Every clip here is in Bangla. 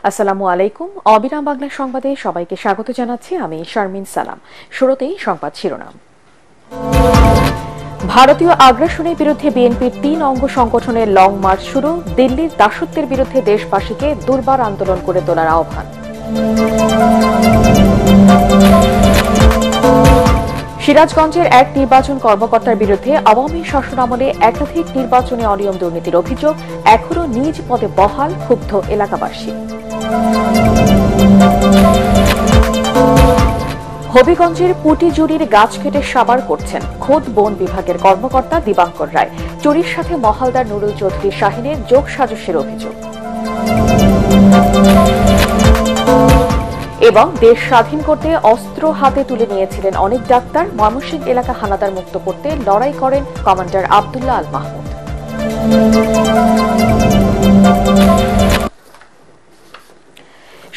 আসসালামু আলাইকুম। অবিরাম বাংলা সংবাদে সবাইকে স্বাগত জানাচ্ছি আমি শারমিন সালাম। শুরুতেই সংবাদ শিরোনাম। ভারতীয় আগ্রাসনের বিরুদ্ধে বিএনপির ৩ অঙ্গ সংগঠনের লং মার্চ শুরু। দিল্লির দাসত্বের বিরুদ্ধে দেশবাসীকে দুর্বার আন্দোলন করে তোলার আহ্বান। সিরাজগঞ্জের এক নির্বাচন কর্মকর্তার বিরুদ্ধে আওয়ামী শাসনামলে একাধিক নির্বাচনে অনিয়ম দুর্নীতির অভিযোগ, এখনও নিজ পদে বহাল, ক্ষুব্ধ এলাকাবাসী। হবিগঞ্জের পুটিজুড়ির গাছ কেটে সাবার করছেন খোদ বন বিভাগের কর্মকর্তা দিবাঙ্কর রায়। চুরির সাথে মহালদার নুরুল চৌধুরী শাহিনের যোগ সাজসের অভিযোগ। এবং দেশ স্বাধীন করতে অস্ত্র হাতে তুলে নিয়েছিলেন অনেক ডাক্তার। ময়মনসিংহ এলাকা হানাদার মুক্ত করতে লড়াই করেন কমান্ডার আব্দুল্লাহ আল মাহমুদ।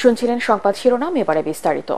শুনছিলেন সংবাদ শিরোনাম, এবারে বিস্তারিত।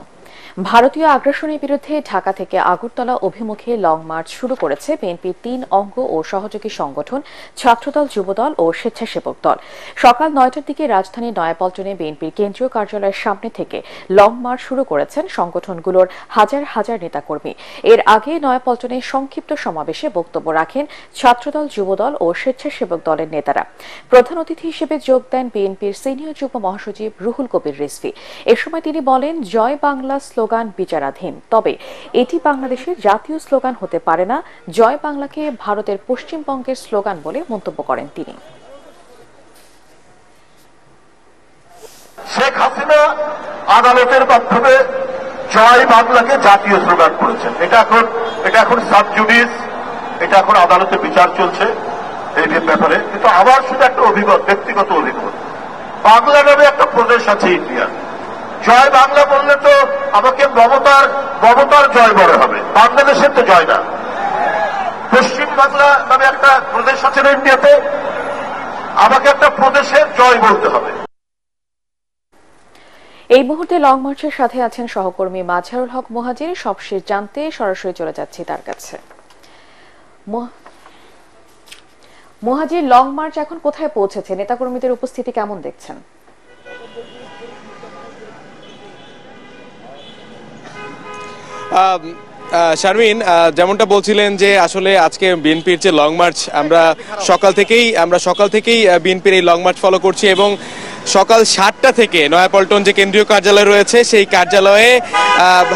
ভারতীয় আগ্রাসনের বিরুদ্ধে ঢাকা থেকে আগরতলা অভিমুখে লং মার্চ শুরু করেছে বিএনপির ৩ অঙ্গ ও সহযোগী সংগঠন ছাত্রদল, যুবদল ও স্বেচ্ছাসেবক দল। সকাল ৯টার দিকে রাজধানীর নয়াপল্টনে বিএনপির কেন্দ্রীয় কার্যালয়ের সামনে থেকে লং মার্চ শুরু করেছেন সংগঠনগুলোর হাজার হাজার নেতাকর্মী। এর আগে নয়াপল্টনে সংক্ষিপ্ত সমাবেশে বক্তব্য রাখেন ছাত্রদল, যুবদল ও স্বেচ্ছাসেবক দলের নেতারা। প্রধান অতিথি হিসেবে যোগ দেন বিএনপির সিনিয়র যুগ্ম মহাসচিব রুহুল কবির রিজভী। এ সময় তিনি বলেন, জয় বাংলা স্লোগান বিচারাধীন, তবে এটি বাংলাদেশের জাতীয় স্লোগান হতে পারে না। জয় বাংলাকে ভারতের পশ্চিমবঙ্গের স্লোগান বলে মন্তব্য করেন তিনি। শেখ হাসিনা আদালতের মাধ্যমে জয় বাংলাকে জাতীয় স্লোগান করেছেন। এটা এখন সাব জুডিস, এটা এখন আদালতে বিচার চলছে এই ব্যাপারে। কিন্তু আমার শুধু একটা ব্যক্তিগত অভিমত, বাংলা নামে একটা প্রদেশ আছে ইন্ডিয়া। জয় বাংলা বললে তো আমাকে মমতার জয় বড় হবে, বাংলাদেশের তো জয় না। পশ্চিম বাংলা নামে একটা প্রদেশ আছে না ইন্ডিয়াতে, আমাকে একটা প্রদেশের জয় বলতে হবে। এই মুহূর্তে লং মার্চের সাথে আছেন সহকর্মী মাজহারুল হক মুহাজির। সবশেষ জানতে সরাসরি চলে যাচ্ছি তার কাছে। মুহাজির, লং মার্চ এখন কোথায় পৌঁছেছে? নেতাকর্মীদের উপস্থিতি কেমন দেখছেন? শারমিন, যেমনটা বলছিলেন যে আসলে আজকে বিএনপির যে লং মার্চ, আমরা সকাল থেকেই বিএনপির এই লং মার্চ ফলো করছি এবং সকাল 7টা থেকে নয়াপল্টন যে কেন্দ্রীয় কার্যালয় রয়েছে সেই কার্যালয়ে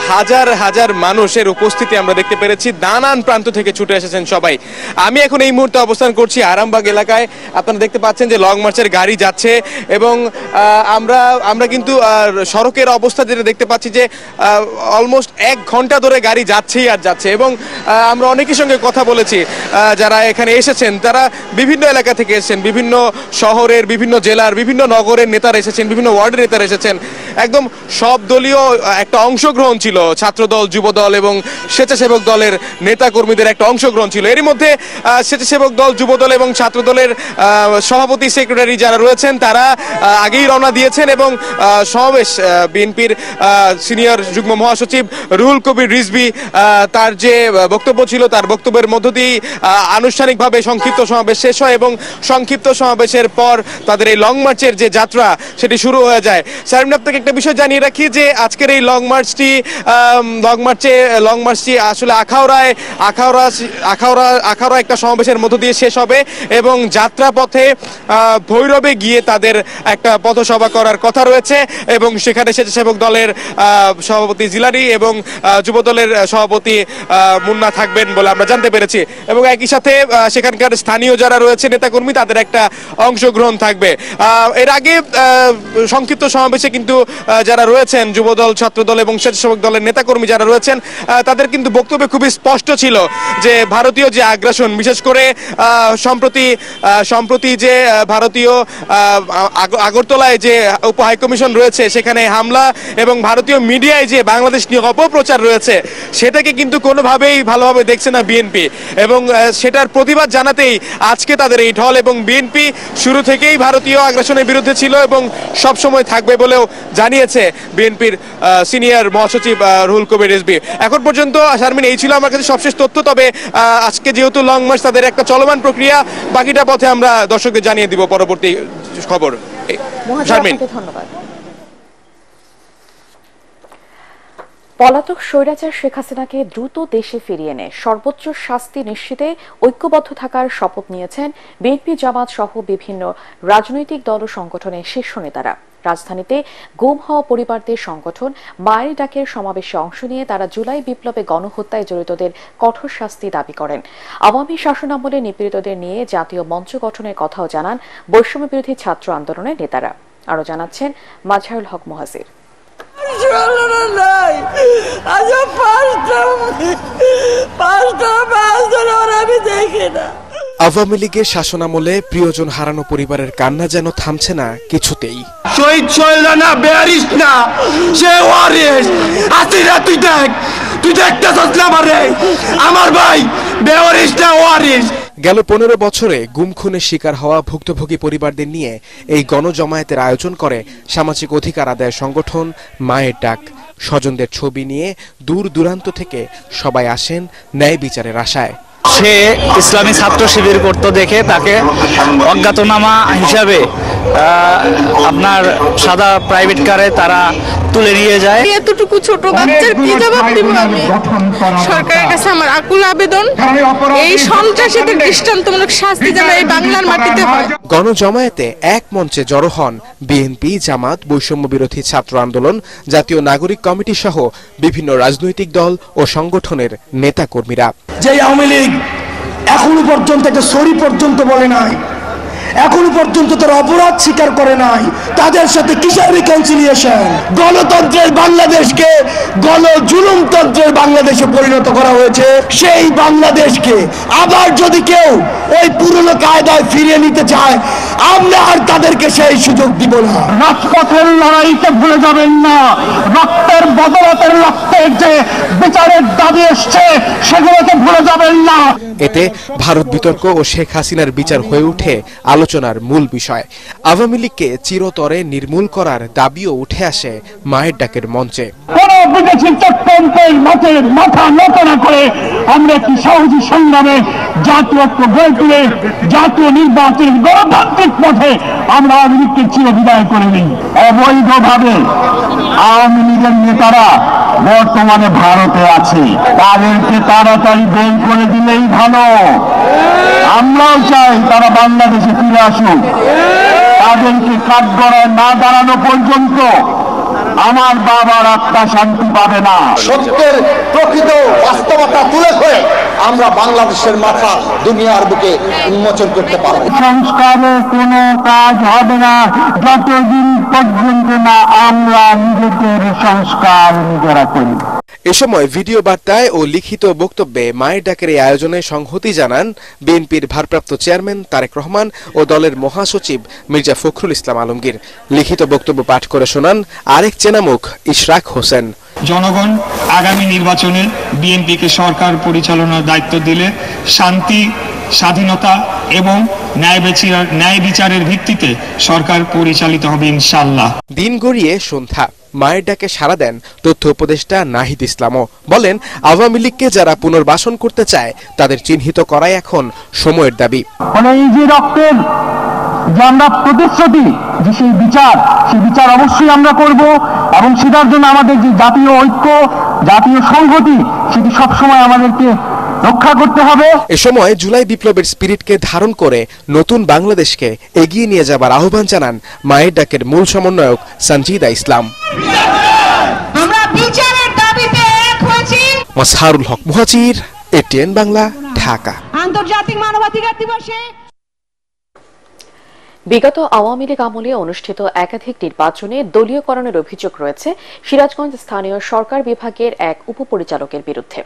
হাজার হাজার মানুষের উপস্থিতি আমরা দেখতে পেরেছি। নানান প্রান্ত থেকে ছুটে এসেছেন সবাই। আমি এখন এই মুহূর্তে অবস্থান করছি আরামবাগ এলাকায়। আপনারা দেখতে পাচ্ছেন যে লং মার্চের গাড়ি যাচ্ছে এবং আমরা কিন্তু সড়কের অবস্থা যেটা দেখতে পাচ্ছি যে অলমোস্ট 1 ঘন্টা ধরে গাড়ি যাচ্ছেই আর যাচ্ছে। এবং আমরা অনেকের সঙ্গে কথা বলেছি যারা এখানে এসেছেন, তারা বিভিন্ন এলাকা থেকে এসেছেন, বিভিন্ন শহরের, বিভিন্ন জেলার, বিভিন্ন নগরের নেতারা এসেছেন, বিভিন্ন ওয়ার্ডের নেতারা এসেছেন। একদম সব দলীয় একটা অংশগ্রহণ ছিল, ছাত্রদল, যুবদল এবং স্বেচ্ছাসেবক দলের নেতা কর্মীদের একটা অংশগ্রহণ ছিল। এরই মধ্যে স্বেচ্ছাসেবক দল, যুবদল এবং ছাত্রদলের সভাপতি, সেক্রেটারি যারা রয়েছেন তারা আগেই রওনা দিয়েছেন এবং সমাবেশ বিএনপির সিনিয়র যুগ্ম মহাসচিব রুহুল কবির রিজভী তার যে বক্তব্য ছিল তার বক্তব্যের মধ্য দিয়ে আনুষ্ঠানিকভাবে সংক্ষিপ্ত সমাবেশ শেষ হয় এবং সংক্ষিপ্ত সমাবেশের পর তাদের এই লং মার্চের যে যাত্রা সেটি শুরু হয়ে যায়। শারমিন, আপনাকে একটা বিষয় জানিয়ে রাখি যে আজকের এই লং মার্চটি আসলে আখাউড়া একটা সমাবেশের মধ্য দিয়ে শেষ হবে এবং যাত্রা পথে ভৈরবে গিয়ে তাদের একটা পথসভা করার কথা রয়েছে এবং সেখানে স্বেচ্ছাসেবক দলের সভাপতি জিলানি এবং যুবদলের সভাপতি মুন্না থাকবেন বলে আমরা জানতে পেরেছি এবং একই সাথে সেখানকার স্থানীয় যারা রয়েছে নেতাকর্মী তাদের একটা অংশগ্রহণ থাকবে। এর আগে সংক্ষিপ্ত সমাবেশে কিন্তু যারা রয়েছেন যুবদল, ছাত্রদল এবং স্বেচ্ছাসেবক দলের নেতাকর্মী যারা রয়েছেন তাদের কিন্তু বক্তব্যে খুবই স্পষ্ট ছিল যে ভারতীয় যে আগ্রাসন, বিশেষ করে সম্প্রতি যে ভারতীয় আগরতলায় যে উপ হাইকমিশন রয়েছে সেখানে হামলা এবং ভারতীয় মিডিয়ায় যে বাংলাদেশ নিয়ে অপপ্রচার রয়েছে সেটাকে কিন্তু কোনোভাবেই ভালোভাবে দেখছে না বিএনপি এবং সেটার প্রতিবাদ জানাতেই আজকে তাদের এই ঢল। এবং বিএনপি শুরু থেকেই ভারতীয় আগ্রাসনের বিরুদ্ধে ছিল এবং সব সময় থাকবে বলেও জানিয়েছে বিএনপির সিনিয়র মহাসচিব রুহুল কবির রিজভী। এখন পর্যন্ত শারমিন এই ছিল আমার কাছে সবশেষ তথ্য। তবে আজকে যেহেতু লং মার্চ তাদের একটা চলমান প্রক্রিয়া, বাকিটা পথে আমরা দর্শকদের জানিয়ে দিব পরবর্তী খবর। শারমিন, ধন্যবাদ। পলাতক স্বৈরাচার শেখ হাসিনাকে দ্রুত দেশে ফিরিয়ে এনে সর্বোচ্চ শাস্তি নিশ্চিতে ঐক্যবদ্ধ থাকার শপথ নিয়েছেন বিএনপি জামাত সহ বিভিন্ন রাজনৈতিক দল ও সংগঠনের শীর্ষ নেতারা। রাজধানীতে গুম হওয়া পরিবারদের সংগঠন মায়ের ডাকের সমাবেশে অংশ নিয়ে তারা জুলাই বিপ্লবে গণহত্যায় জড়িতদের কঠোর শাস্তি দাবি করেন। আওয়ামী শাসনামলে নিপীড়িতদের নিয়ে জাতীয় মঞ্চ গঠনের কথাও জানান বৈষম্য বিরোধী ছাত্র আন্দোলনের নেতারা। আরও জানাচ্ছেন মাজহারুল হক মুহাজির। আওয়ামী লীগের শাসনামলে প্রিয়জন হারানো পরিবারের কান্না যেন থামছে না কিছুতেই। শহীদ না বেয়ারিস না, সে ওয়ারিস আসিরা, তুই দেখতে আমার ভাই বেয়ারিস না ওয়ারিস। গেল 15 বছরে গুম খুনের শিকার হওয়া ভুক্তভোগী পরিবারদের নিয়ে এই গণজমায়েতের আয়োজন করে সামাজিক অধিকার আদায় সংগঠন মায়ের ডাক। স্বজনদের ছবি নিয়ে দূর দূরান্ত থেকে সবাই আসেন ন্যায় বিচারের আশায়। সে ইসলামী ছাত্র শিবির করত দেখে তাকে অজ্ঞাতনামা হিসাবে আপনার সাদা প্রাইভেট কারে তারা তুলে নিয়ে যায়। এতটুকু ছোট বাচ্চার কি জবাব দিব আমি? সরকারের কাছে আমার আকুল আবেদন, এই সন্ত্রাসীদের দৃষ্টান্তমূলক শাস্তি যেন এই বাংলার মাটিতে হয়। গণজমায়েতে এক মঞ্চে জড়ো হন বিএনপি, জামাত, বৈষম্য বিরোধী ছাত্র আন্দোলন, জাতীয় নাগরিক কমিটি সহ বিভিন্ন রাজনৈতিক দল ও সংগঠনের নেতাকর্মীরা। যে আওয়ামী লীগ এখনো পর্যন্ত একটা সরি পর্যন্ত বলে নাই, এখনো পর্যন্ত তারা অপরাধ স্বীকার করে নাই, তাদের সাথে কিসের রিকনসিলিয়েশন? গণতন্ত্রের বাংলাদেশকে গণজুলুমতন্ত্রের বাংলাদেশে পরিণত করা হয়েছে। সেই বাংলাদেশকে আবার যদি কেউ ওই পুরনো কায়দায় ফিরিয়ে নিতে চায়, আমরা আর তাদেরকে সেই সুযোগ দিব না। রাজপথের লড়াইকে ভুলে যাবেন না, রক্তের বদলতের রক্তের যে বিচারের দাবি এসছে সেগুলোকে ভুলে যাবেন না। এতে ভারত বিতর্ক ও শেখ হাসিনার বিচার হয়ে ওঠে আলোচনার মূল বিষয়। আওয়ামী লীগকে চিরতরে নির্মূল করার দাবিও উঠে আসে মায়ের ডাকের মঞ্চে। কোন বিদেশি চক্রান্তের মাথা নত না করে আমরা একটি সহজী সংগ্রামে জাতীয় ঐক্য গড়ে তুলে জাতীয় নির্বাচনের গণতান্ত্রিক পথে আমরা আওয়ামী লীগকে চিরবিদায় করে নিই। অবৈধভাবে আওয়ামী লীগের নেতারা বর্তমানে ভারতে আছে, তাদেরকে তাড়াতাড়ি বের করে দিলেই ভালো। আমরাও চাই তারা বাংলাদেশে ফিরে আসুক। তাদেরকে কাঠগড়ায় না দাঁড়ানো পর্যন্ত আমার বাবার আত্মা শান্তি পাবে না। সত্যের প্রকৃত বাস্তবতা তুলে ধরে আমরা বাংলাদেশের মাথা দুনিয়ার বুকে উন্মোচন করতে পারব। সংস্কারের কোনো কাজ হবে না যতদিন পর্যন্ত না আমরা নিজেদের সংস্কার নিজেরা করি। এ সময় ভিডিও বার্তায় ও লিখিত বক্তব্যে মায়ের ডাকের এই আয়োজনে সংহতি জানান বিএনপির ভারপ্রাপ্ত চেয়ারম্যান তারেক রহমান ও দলের মহাসচিব মির্জা ফখরুল ইসলাম আলমগীর। লিখিত বক্তব্য পাঠ করে শোনান আরেক চেনামুখ ইশরাক হোসেন। জনগণ আগামী নির্বাচনে বিএনপিকে সরকার পরিচালনার দায়িত্ব দিলে শান্তি, স্বাধীনতা এবং ন্যায় বিচারের ভিত্তিতে সরকার পরিচালিত হবে ইনশাআল্লাহ। দিন গড়িয়ে সন্ধ্যা। মায়ের ডাকে সাড়া দেন তথ্য উপদেষ্টা নাহিদ ইসলামও। বলেন, আওয়ামী লীগকে যারা পুনর্বাসন করতে চায় তাদের চিহ্নিত করাই এখন সময়ের দাবি। এই যে রক্তের যে আমরা প্রতিশ্রুতি, যে সেই বিচার অবশ্যই আমরা করব এবং সেটার জন্য আমাদের যে জাতীয় ঐক্য, জাতীয় সংহতি, সেটি সবসময় আমাদেরকে রক্ষা করতে হবে। এ সময় জুলাই বিপ্লবের স্পিরিটকে ধারণ করে নতুন বাংলাদেশকে এগিয়ে নিয়ে যাবার আহ্বান জানান মায়ের ডাকের মূল সমন্বয়ক সঞ্জিদা ইসলাম। আমরা বিচারের দাবিতে এক হয়েছি। মাজহারুল হক মুহাজির, এটিএন বাংলা, ঢাকা। আন্তর্জাতিক মানবাধিকার দিবসে বিগত আওয়ামী লীগ আমলে অনুষ্ঠিত একাধিক নির্বাচনে দলীয়করণের অভিযোগ রয়েছে সিরাজগঞ্জ স্থানীয় সরকার বিভাগের এক উপপরিচালকের বিরুদ্ধে।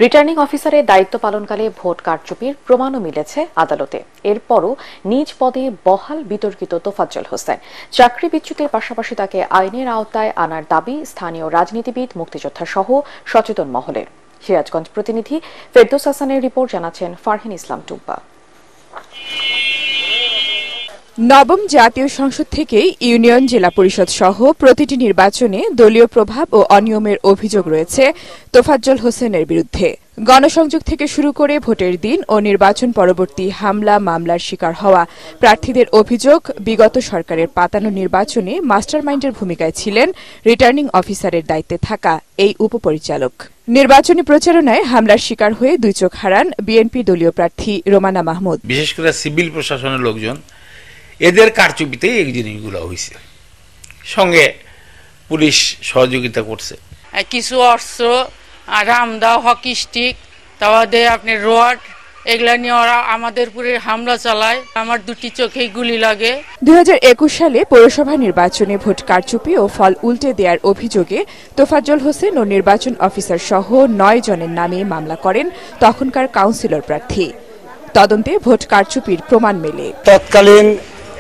রিটার্নিং অফিসারের দায়িত্ব পালনকালে ভোট কারচুপির প্রমাণও মিলেছে আদালতে। এরপরও নিজ পদে বহাল বিতর্কিত তোফাজ্জল হোসেন। চাকরি বিচ্যুতির পাশাপাশি তাকে আইনের আওতায় আনার দাবি স্থানীয় রাজনীতিবিদ, মুক্তিযোদ্ধা সহ সচেতন মহলের। সিরাজগঞ্জ প্রতিনিধি ফেরদৌস হাসানের রিপোর্ট, জানাচ্ছেন ফারহিন ইসলাম টুম্পা। নবম জাতীয় সংসদ থেকে ইউনিয়ন, জেলা পরিষদ সহ প্রতিটি নির্বাচনে দলীয় প্রভাব ও অনিয়মের অভিযোগ রয়েছে তোফাজ্জল হোসেনের বিরুদ্ধে। গণসংযোগ থেকে শুরু করে ভোটের দিন ও নির্বাচন পরবর্তী হামলা মামলার শিকার হওয়া প্রার্থীদের অভিযোগ, বিগত সরকারের পাতানো নির্বাচনে মাস্টারমাইন্ডের ভূমিকায় ছিলেন রিটার্নিং অফিসারের দায়িত্বে থাকা এই উপপরিচালক। নির্বাচনী প্রচারণায় হামলার শিকার হয়ে দুই চোখ হারান বিএনপি দলীয় প্রার্থী রোমানা মাহমুদ। বিশেষ করে সিভিল প্রশাসনের লোকজন, এদের কারচুপিতেই এই জিনিসগুলো হয়েছে, সঙ্গে পুলিশ সহযোগিতা করছে। কিছু অস্ত্র, রামদা, হকি স্টিক, তারপরে আপনি রড, এগুলা নিয়ে ওরা আমাদের উপরে হামলা চালায়। আমার দুটি চোখেই গুলি লাগে। 2021 সালে পৌরসভা নির্বাচনে ভোট কারচুপি ও ফল উল্টে দেওয়ার অভিযোগে তোফাজ্জল হোসেন ও নির্বাচন অফিসার সহ 9 জনের নামে মামলা করেন তখনকার কাউন্সিলর প্রার্থী। তদন্তে ভোট কারচুপির প্রমাণ মেলে। তৎকালীন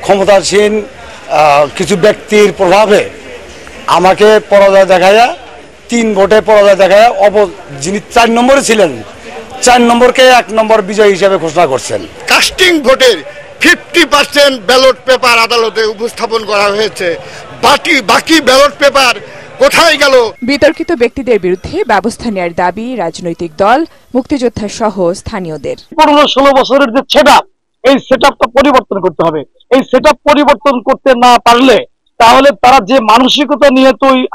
ক্ষমতাসীন কিছু ব্যক্তির প্রভাবে আমাকে পরাজয় দেখায়, 3 ভোটে পরাজয় দেখায়, যিনি 4 নম্বরে ছিলেন 4 নম্বরকে 1 নম্বর বিজয় হিসেবে ঘোষণা করছেন। কাস্টিং ভোটের 50% ব্যালট পেপার আদালতে উপস্থাপন করা হয়েছে। বাকি ব্যালট পেপার কোথায় গেল? বিতর্কিত ব্যক্তিদের বিরুদ্ধে ব্যবস্থা নেওয়ার দাবি রাজনৈতিক দল, মুক্তিযোদ্ধা সহ স্থানীয়দের। 15-16 বছরের যে সেটআপ, এই সেটআপটা পরিবর্তন করতে হবে। এই সেটআপ পরিবর্তন করতে না পারলে তাহলে তারা যে মানসিকতা নিয়ে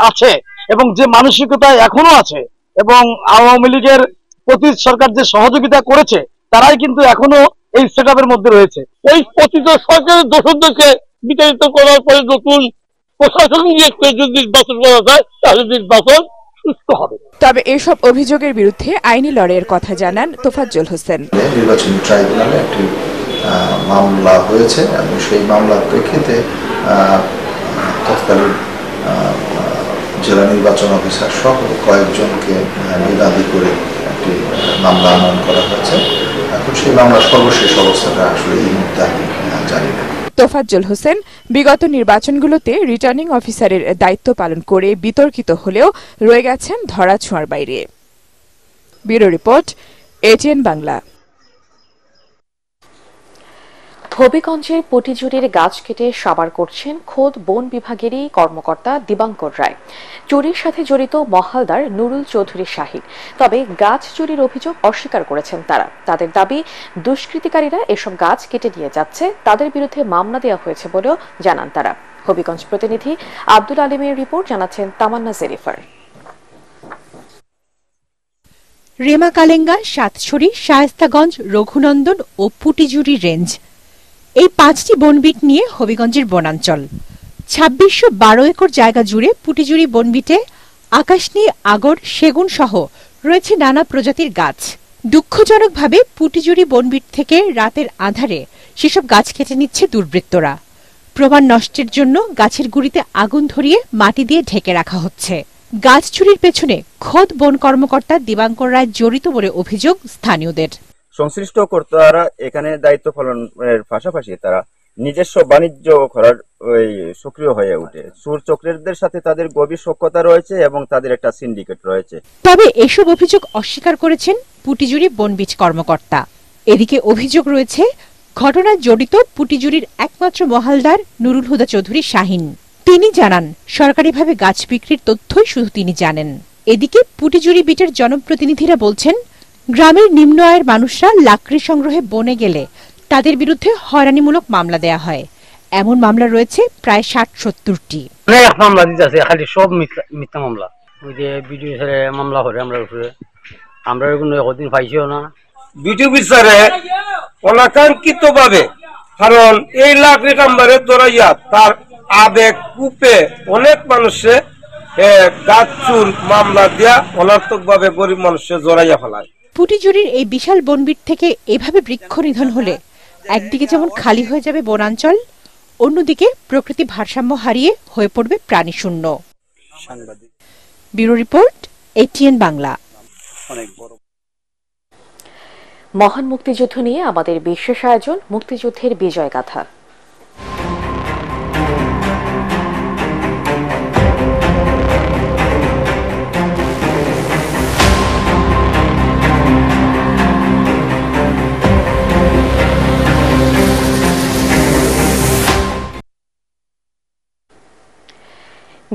আছে এবং যে মানসিকতা এখনো আছে, এবং আওয়ামী লীগের প্রতি সরকার যে সহযোগিতা করেছে, তারাই কিন্তু এখনো এই সেটআপের মধ্যে রয়েছে। এই পতিত সরকারের দোষরদেরকে বিতাড়িত করার পরে নতুন প্রশাসন নিয়ে যদি নির্বাচন করা যায় তাহলে নির্বাচন সুস্থ হবে। তবে এসব অভিযোগের বিরুদ্ধে আইনি লড়াইয়ের কথা জানান তোফাজ্জল হোসেন। নির্বাচনী ট্রাইব্যুনালে একটি মামলা হয়েছে এবং সেই মামলার প্রেক্ষিতে তৎকালীন জেলা নির্বাচন অফিসার সহ কয়েকজনকে বিবাদী করে একটি মামলা আনয়ন করা হয়েছে। এখন সেই মামলার সর্বশেষ অবস্থাটা আসলে এই মুহূর্তে আমি জানি না। তোফাজ্জল হোসেন বিগত নির্বাচনগুলোতে রিটার্নিং অফিসারের দায়িত্ব পালন করে বিতর্কিত হলেও রয়ে গেছেন ধরাছোঁয়ার বাইরে। Bureau report, ATN Bangla. হবিগঞ্জের পটিজুরির গাছ কেটে সাবার করছেন খোদ বন বিভাগেরই কর্মকর্তা দিবাঙ্কর রায়। চুরির সাথে জড়িত মহালদার নুরুল চৌধুরী শাহিন। তবে গাছ চুরির অভিযোগ অস্বীকার করেছেন তারা। তাদের দাবি, দুষ্কৃতিকারীরা এসব গাছ কেটে নিয়ে যাচ্ছে, তাদের বিরুদ্ধে মামলা দেওয়া হয়েছে বলেও জানান তারা। হবিগঞ্জ প্রতিনিধি আব্দুল আলিমের রিপোর্ট, জানাচ্ছেন তামান্না জেরিফার। রেমা কালেঙ্গা, সাতছড়ি, শায়েস্তাগঞ্জ, রঘুনন্দন ও পুটিজুরি রেঞ্জ, এই 5টি বনবিট নিয়ে হবিগঞ্জের বনাঞ্চল। 2612 একর জায়গা জুড়ে পুটিজুরি বনবিটে আকাশনী, আগর, সেগুন সহ রয়েছে নানা প্রজাতির গাছ। দুঃখজনকভাবে পুটিজুরি বনবিট থেকে রাতের আঁধারে সেসব গাছ কেটে নিচ্ছে দুর্বৃত্তরা। প্রমাণ নষ্টের জন্য গাছের গুড়িতে আগুন ধরিয়ে মাটি দিয়ে ঢেকে রাখা হচ্ছে। গাছ চুরির পেছনে খোদ বন কর্মকর্তা দিবাঙ্কর রায় জড়িত বলে অভিযোগ স্থানীয়দের। সংশ্লিষ্ট কর্তারা এখানে দায়িত্ব পালনের পাশাপাশি তারা নিজস্ব বাণিজ্য করার সক্রিয় হয়ে ওঠে। চোর চক্রীদের সাথে তাদের গভীর সখ্যতা রয়েছে এবং তাদের একটা সিন্ডিকেট রয়েছে। তবে এসব অভিযোগ অস্বীকার করেছেন পুটিজুরি বনবিট কর্মকর্তা। এদিকে অভিযোগ রয়েছে ঘটনায় জড়িত পুটিজুরির একমাত্র মহালদার নুরুল হুদা চৌধুরী শাহিন। তিনি জানান, সরকারিভাবে গাছ বিক্রির তথ্যই শুধু তিনি জানেন। এদিকে পুটিজুরি বিটের জনপ্রতিনিধিরা বলছেন, গ্রামের নিম্ন আয়ের মানুষরা লাকড়ি সংগ্রহে বনে গেলে তাদের বিরুদ্ধে হয়রানিমূলক মামলা দেয়া হয়। এমন মামলা রয়েছে প্রায় 60-70টি। অনেক মামলা দিতেছে, খালি সব মিথ্যা মামলা। ওই যে বিডিও স্যারে মামলা করে আমরা উপরে, আমরা কোনো একদিন পাইছিও না। বিডিও বিচারে অনাকাঙ্ক্ষিত ভাবে, কারণ এই লাকড়ি কাম্বারে দৌড়াইয়া তার আবেগ কূপে অনেক মানুষে গাছ চুর মামলা দিয়া অনর্থক ভাবে গরিব মানুষে জড়াইয়া ফেলায়। পুটিজুরির এই বিশাল বনবিট থেকে এভাবে বৃক্ষ নিধন হলে একদিকে যেমন খালি হয়ে যাবে বনাঞ্চল, অন্যদিকে প্রকৃতি ভারসাম্য হারিয়ে হয়ে পড়বে প্রাণীশূন্য। Bureau report, ATN Bangla. মহান মুক্তিযুদ্ধ নিয়ে আমাদের বিশেষ আয়োজন, মুক্তিযুদ্ধের বিজয় গাথা।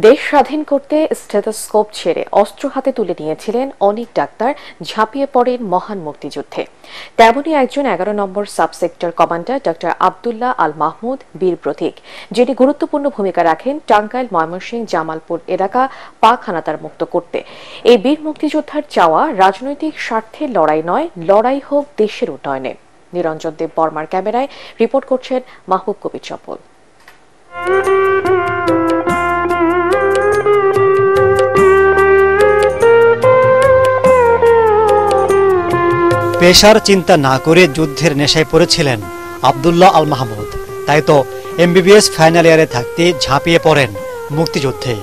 দেশ স্বাধীন করতে স্টেথোস্কোপ ছেড়ে অস্ত্র হাতে তুলে নিয়েছিলেন অনেক ডাক্তার ঝাঁপিয়ে পড়েন মহান মুক্তিযুদ্ধে। তেমনই একজন 11 নম্বর subsector commander doctor Abdullah Al Mahmud বীর প্রতীক, যিনি গুরুত্বপূর্ণ ভূমিকা রাখেন টাঙ্গাইল, ময়মনসিংহ, জামালপুর এলাকা পাক হানাদার মুক্ত করতে। এই বীর মুক্তিযোদ্ধার চাওয়া রাজনৈতিক স্বার্থের লড়াই নয়, লড়াই হোক দেশের উন্নয়নে। নিরঞ্জন দেব বর্মার ক্যামেরায় রিপোর্ট করছেন মাহবুব কবির চপল। পেশার চিন্তা না করে যুদ্ধের নেশায় পড়েছিলেন আব্দুল্লাহ আল মাহমুদ। তাই তো এমবিবিএস ফাইনাল ইয়ারে থাকতে ঝাঁপিয়ে পড়েন মুক্তিযুদ্ধে।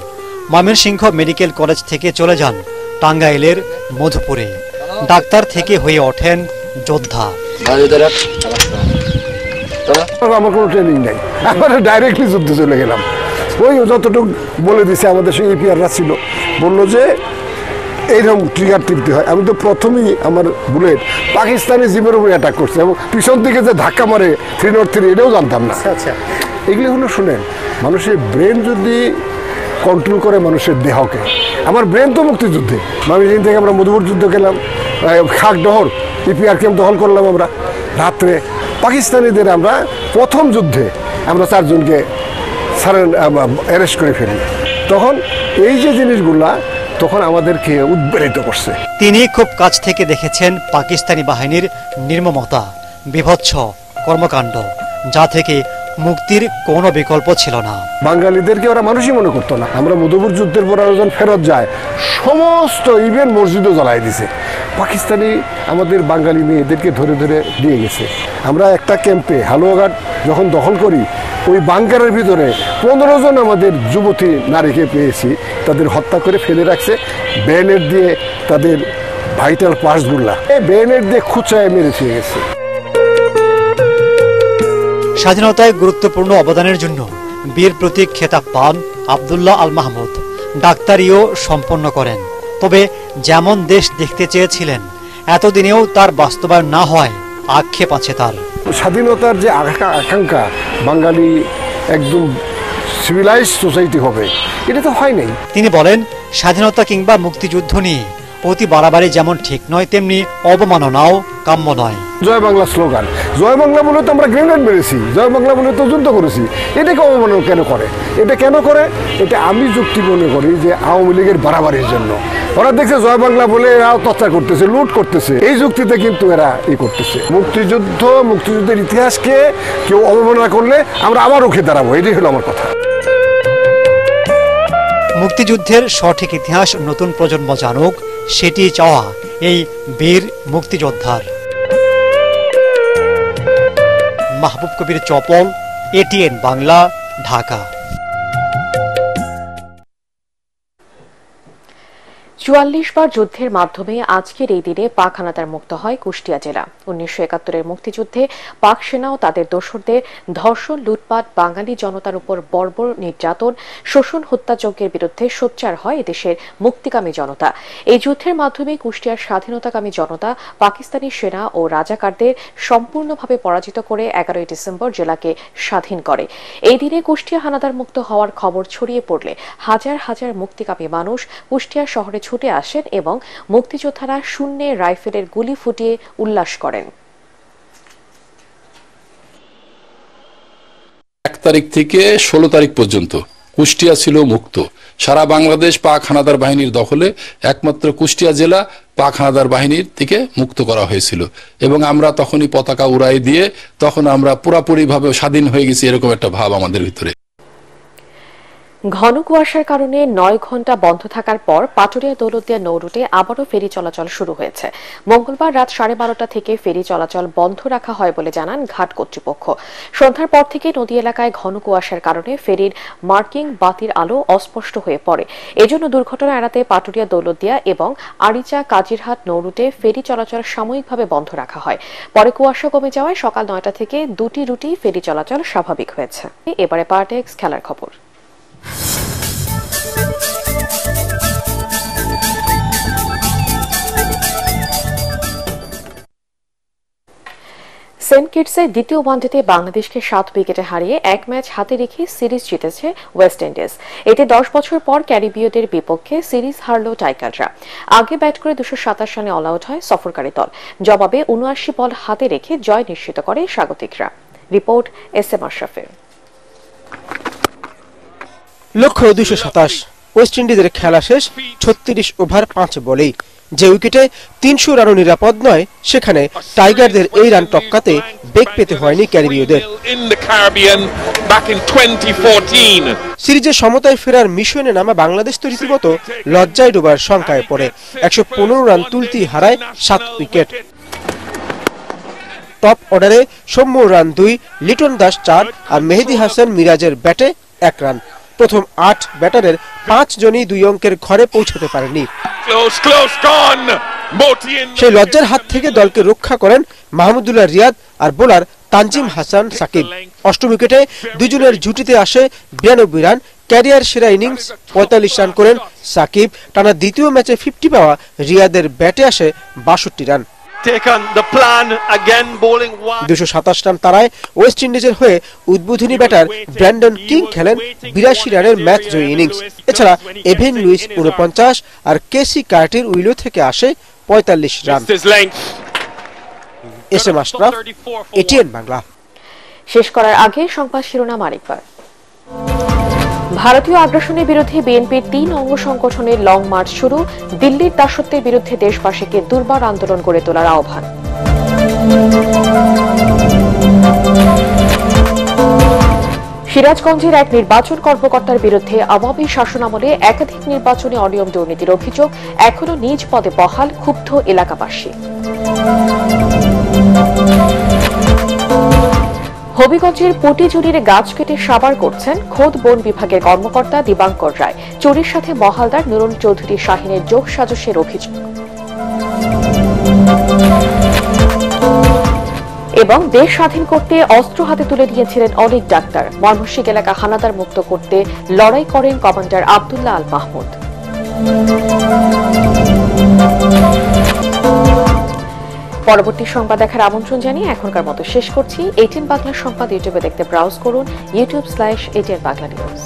ময়মনসিংহ মেডিকেল কলেজ থেকে চলে যান টাঙ্গাইলের মধুপুরে। ডাক্তার থেকে হয়ে ওঠেন যোদ্ধা। আমার কোনো ট্রেনিং নাই, আমরা ডাইরেক্টলি যুদ্ধে চলে গেলাম। ওই যতটুকু বলে দিছে আমাদের সঙ্গে পিয়াররা ছিল, বললো যে এইরকম ট্রিগার টিপতে হয়। আমি তো প্রথমেই আমার বুলেট পাকিস্তানি জিপের উপরে অ্যাটাক করছে এবং পিছন দিকে যে ধাক্কা মারে 303 এটাও জানতাম না। আচ্ছা, এগুলি হলো শুনেন, মানুষের ব্রেন যদি কন্ট্রোল করে মানুষের দেহকে। আমার ব্রেন তো মুক্তিযুদ্ধে, ময়মনসিংহ থেকে আমরা মধুপুর যুদ্ধ গেলাম, খাকডহর ইপিআর ক্যাম্প দখল করলাম। আমরা রাত্রে পাকিস্তানিদের আমরা প্রথম যুদ্ধে আমরা 4 জনকে অ্যারেস্ট করে ফেলি। তখন এই যে জিনিসগুলা তখন আমাদেরকে উদ্বেলিত করছে। তিনি খুব কাছ থেকে দেখেছেন পাকিস্তানি বাহিনীর নির্মমতা, বিভৎস কর্মকাণ্ড, যা থেকে মুক্তির কোনো বিকল্প ছিল না। বাঙালিদেরকে ওরা মানুষই মনে করতো না। আমরা মধুপুর যুদ্ধের পর যখন ফেরত যায়, সমস্ত ইভেন মসজিদও জ্বালাই দিছে। পাকিস্তানি আমাদের বাঙালি মেয়েদেরকে ধরে ধরে নিয়ে গেছে। আমরা একটা ক্যাম্পে হালুয়াঘাট যখন দখল করি, ওই বাংকারের ভিতরে 15 জন আমাদের যুবতী নারীকে পেয়েছি, তাদের হত্যা করে ফেলে রাখছে বেনেট দিয়ে। তাদের ভাইটাল পার্টসগুলা বেনেট দিয়ে খুঁচায় মেরে ফেলে গেছে। স্বাধীনতায় গুরুত্বপূর্ণ অবদানের জন্য বীর প্রতীক খেতাব পান আব্দুল্লাহ আল মাহমুদ। ডাক্তারিও সম্পন্ন করেন। তবে যেমন দেশ দেখতে চেয়েছিলেন এতদিনেও তার বাস্তবায়ন না হয় আক্ষেপ আছে তার। স্বাধীনতার যে আকাঙ্ক্ষা বাঙালি একদম সিভিলাইজ সোসাইটি হবে, এটা তো হয় নাই। তিনি বলেন, স্বাধীনতা কিংবা মুক্তিযুদ্ধ নিয়ে অতি বাড়াবাড়ি যেমন ঠিক নয়, তেমনি অবমাননাও কাম্য নয়। জয় বাংলা স্লোগান, জয় বাংলা বলে তো আমরা গ্রেনেড মেরেছি, জয় বাংলা বলে তো যুদ্ধ করেছি। এটাকে অবমাননা কেন করে? এটা কেন করে? এটা আমি যুক্তি মনে করি যে আওয়ামী লীগের বাড়াবাড়ির জন্য। ওরা দেখছে জয় বাংলা বলে এরা অত্যাচার করতেছে, লুট করতেছে, এই যুক্তিতে কিন্তু এরা করতেছে। মুক্তিযুদ্ধের ইতিহাসকে কেউ অবমাননা করলে আমরা আবার রুখে দাঁড়াবো, এটাই হলো আমার কথা। মুক্তিযুদ্ধের সঠিক ইতিহাস নতুন প্রজন্ম জানুক, সেটি চাওয়া এই বীর মুক্তিযোদ্ধার। মাহবুব কবির চপল, এটিএন বাংলা, ঢাকা। ৪৪ বার যুদ্ধের মাধ্যমে আজকের এই দিনে পাক হানাদার মুক্ত হয় কুষ্টিয়া জেলা। 1971-এর মুক্তিযুদ্ধে পাক সেনা ও তাদের দোসরদের ধর্ষণ, লুটপাট, বাঙালি জনতার উপর বর্বর নির্যাতন, শোষণ, হত্যাযজ্ঞের বিরুদ্ধে সোচ্চার হয় এদেশের মুক্তিকামী জনতা। এই যুদ্ধের মাধ্যমে কুষ্টিয়ার স্বাধীনতাকামী জনতা পাকিস্তানি সেনা ও রাজাকারদের সম্পূর্ণভাবে পরাজিত করে 11ই ডিসেম্বর জেলাকে স্বাধীন করে। এই দিনে কুষ্টিয়া হানাদার মুক্ত হওয়ার খবর ছড়িয়ে পড়লে হাজার হাজার মুক্তিকামী মানুষ কুষ্টিয়া শহরে ছুটে আসেন এবং মুক্তিযোদ্ধারা শূন্যে রাইফেলের গুলি ফুটিয়ে উল্লাস করেন। 1 তারিখ থেকে 16 তারিখ পর্যন্ত কুষ্টিয়া ছিল মুক্ত। সারা বাংলাদেশ পাক হানাদার বাহিনীর দখলে, একমাত্র কুষ্টিয়া জেলা পাক হানাদার বাহিনীর থেকে মুক্ত করা হয়েছিল এবং আমরা তখনই পতাকা উড়াই দিয়ে তখন আমরা পুরোপুরিভাবে স্বাধীন হয়ে গেছি, এরকম একটা ভাব আমাদের ভিতরে। ঘন কুয়াশার কারণে 9 ঘণ্টা বন্ধ থাকার পর পাটুরিয়া দৌলতদিয়া নৌরুটে আবারও ফেরি চলাচল শুরু হয়েছে। মঙ্গলবার রাত 12:30 থেকে ফেরি চলাচল বন্ধ রাখা হয় বলে জানান ঘাট কর্তৃপক্ষ। সন্ধ্যার পর থেকে নদী এলাকায় ঘন কুয়াশার কারণে ফেরির মার্কিং বাতির আলো অস্পষ্ট হয়ে পড়ে। এজন্য দুর্ঘটনা এড়াতে পাটুরিয়া দৌলতদিয়া এবং আরিচা কাজিরহাট নৌরুটে ফেরি চলাচল সাময়িকভাবে বন্ধ রাখা হয়। পরে কুয়াশা কমে যাওয়ায় সকাল 9টা থেকে 2টি রুটে ফেরি চলাচল স্বাভাবিক হয়েছে। এবারে পার্টেক্স খেলার খবর। সেন্ট কিটসে দ্বিতীয় ওয়ানডেতে বাংলাদেশকে 7 উইকেটে হারিয়ে 1 ম্যাচ হাতে রেখে সিরিজ জিতেছে ওয়েস্ট ইন্ডিজ। এতে 10 বছর পর ক্যারিবীয়দের বিপক্ষে সিরিজ হারল টাইগাররা। আগে ব্যাট করে 227 রানে অল আউট হয় সফরকারী দল। জবাবে 79 বল হাতে রেখে জয় নিশ্চিত করে স্বাগতিকরা। রিপোর্ট এস এম আশরাফের। লক্ষ্য 227। ওয়েস্ট ইন্ডিজের খেলা শেষ 36 ওভার 5 বলেই। যে উইকেটে 300 রানও নিরাপদ নয়, সেখানে টাইগারদের এই রান টপকাতে বেগ পেতে হয়নি ক্যারিবীয়দের। সিরিজের সমতায় ফেরার মিশনে নামা বাংলাদেশ তো রীতিমতো লজ্জায় ডোবার শঙ্কায় পড়ে। 115 রান তুলতেই হারায় 7 উইকেট। টপ অর্ডারে সৌম্য রান 2, লিটন দাস 4 আর মেহেদী হাসান মিরাজের ব্যাটে 1 রান। প্রথম 8 ব্যাটারের 5 জনই 2 অঙ্কের ঘরে পৌঁছতে পারেনি। সেই লজ্জার হাত থেকে দলকে রক্ষা করেন মাহমুদুল্লাহ রিয়াদ আর বোলার তানজিম হাসান সাকিব। 8ম উইকেটে দুজনের জুটিতে আসে 92 রান। ক্যারিয়ার সেরা ইনিংস 45 রান করেন সাকিব। টানা দ্বিতীয় ম্যাচে 50 পাওয়া রিয়াদের ব্যাটে আসে 62 রান। 227 রান তারায় ওয়েস্ট ইন্ডিজের হয়ে উদ্বোধনী ব্যাটার ব্র্যান্ডন কিং খেলেন 82 রানের ম্যাচ জয়ী ইনিংস। এছাড়া এভেন লুইস 49 আর কেসি কার্টির উইলো থেকে আসে 45 run. S M Ashraf, ATN Bangla. শেষ করার আগে সংবাদ শিরোনাম আরেকবার। ভারতীয় আগ্রাসনের বিরুদ্ধে বিএনপির 3 অঙ্গ সংগঠনের লং মার্চ শুরু। দিল্লির দাসত্বের বিরুদ্ধে দেশবাসীকে দুর্বার আন্দোলন গড়ে তোলার আহ্বান। সিরাজগঞ্জের এক নির্বাচন কর্মকর্তার বিরুদ্ধে আওয়ামী শাসনামলে একাধিক নির্বাচনে অনিয়ম দুর্নীতির অভিযোগ। এখনো নিজ পদে বহাল ক্ষুব্ধ এলাকাবাসী। হবিগঞ্জের পুটিজুরির গাছ কেটে সাবার করছেন খোদ বন বিভাগের কর্মকর্তা দিবাঙ্কর রায়। চুরির সাথে মহালদার নুরুল চৌধুরী শাহিনের যোগ সাজসের অভিযোগ। এবং দেশ স্বাধীন করতে অস্ত্র হাতে তুলে নিয়েছিলেন অনেক ডাক্তার। ময়মনসিংহ এলাকা হানাদার মুক্ত করতে লড়াই করেন কমান্ডার আব্দুল্লাহ আল মাহমুদ। পরবর্তী সংবাদ দেখার আমন্ত্রণ জানিয়ে এখনকার মতো শেষ করছি। এটিএন বাংলা সংবাদ ইউটিউবে দেখতে ব্রাউজ করুন youtube/ATN Bangla News।